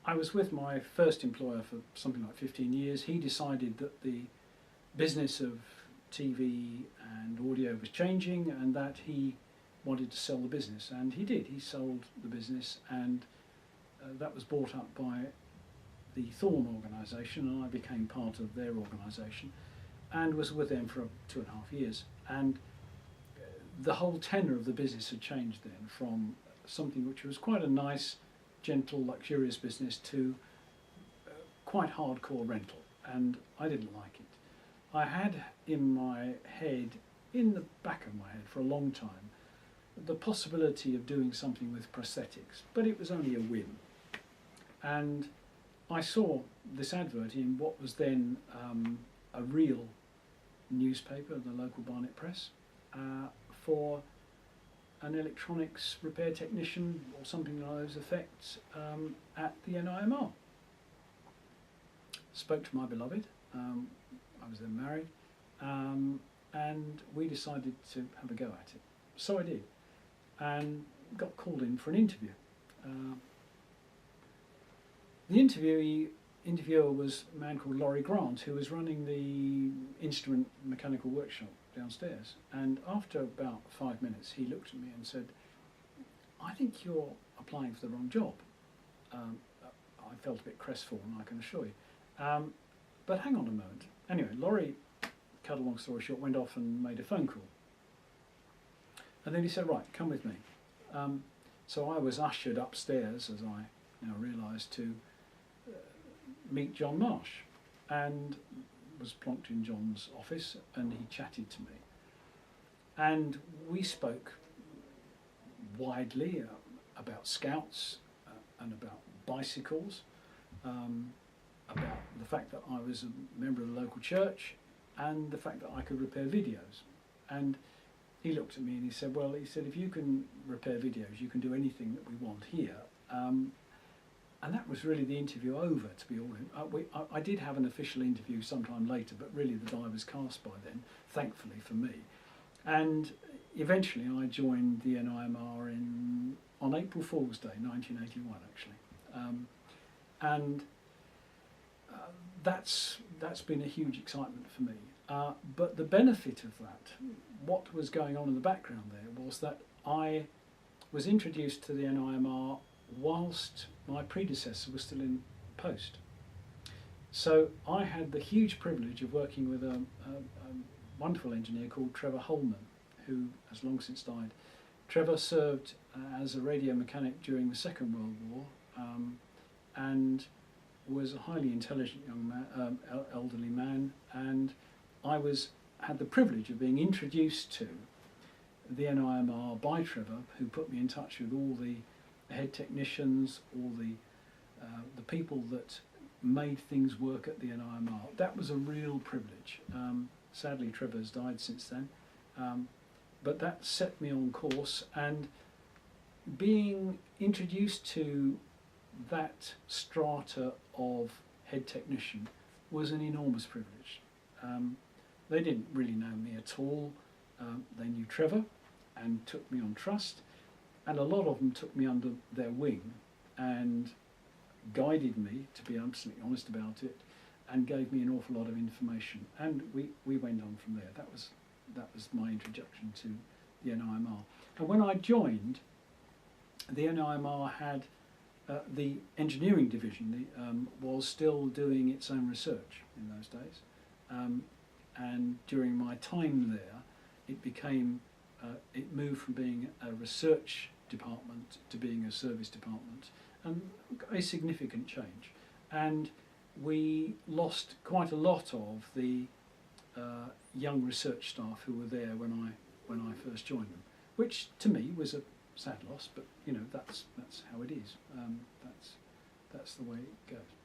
I was with my first employer for something like 15 years. He decided that the business of TV and audio was changing and that he wanted to sell the business, and he did. He sold the business, and that was bought up by the Thorn organisation, and I became part of their organisation and was with them for 2.5 years. And the whole tenor of the business had changed then from something which was quite a nice, gentle, luxurious business to quite hardcore rental, and I didn't like it. I had in my head, in the back of my head for a long time, the possibility of doing something with prosthetics, but it was only a whim. And I saw this advert in what was then a real newspaper, the local Barnet Press, for an electronics repair technician or something like those effects at the NIMR. Spoke to my beloved, I was then married, and we decided to have a go at it. So I did, and got called in for an interview. The interviewer was a man called Laurie Grant, who was running the instrument mechanical workshop downstairs. And after about 5 minutes, he looked at me and said, "I think you're applying for the wrong job." I felt a bit crestfallen, I can assure you. But hang on a moment. Anyway, Laurie, cut a long story short, went off and made a phone call. And then he said, "Right, come with me." So I was ushered upstairs, as I now realise, to meet John Marsh, and was plonked in John's office, and he chatted to me. And we spoke widely about scouts and about bicycles, about the fact that I was a member of the local church, and the fact that I could repair videos. And he looked at me and he said, "Well," he said, "if you can repair videos, you can do anything that we want here." And that was really the interview over, to be honest. I did have an official interview sometime later, but really the die was cast by then, thankfully for me. And eventually I joined the NIMR on April Fool's Day, 1981 actually. And that's been a huge excitement for me. But the benefit of that, what was going on in the background there, was that I was introduced to the NIMR whilst my predecessor was still in post. So I had the huge privilege of working with a wonderful engineer called Trevor Holman, who has long since died. Trevor served as a radio mechanic during the Second World War, and was a highly intelligent young man, elderly man, and I had the privilege of being introduced to the NIMR by Trevor, who put me in touch with all the head technicians, all the people that made things work at the NIMR. That was a real privilege. Sadly, Trevor's died since then, but that set me on course, and being introduced to that strata of head technician was an enormous privilege. They didn't really know me at all. They knew Trevor and took me on trust, and a lot of them took me under their wing and guided me, to be absolutely honest about it, and gave me an awful lot of information, and we went on from there. That was my introduction to the NIMR. And when I joined, the NIMR had the engineering division was still doing its own research in those days, and during my time there, it moved from being a research department to being a service department, and a significant change. And we lost quite a lot of the young research staff who were there when I first joined them, which to me was a sad loss, but you know, that's how it is. That's the way it goes.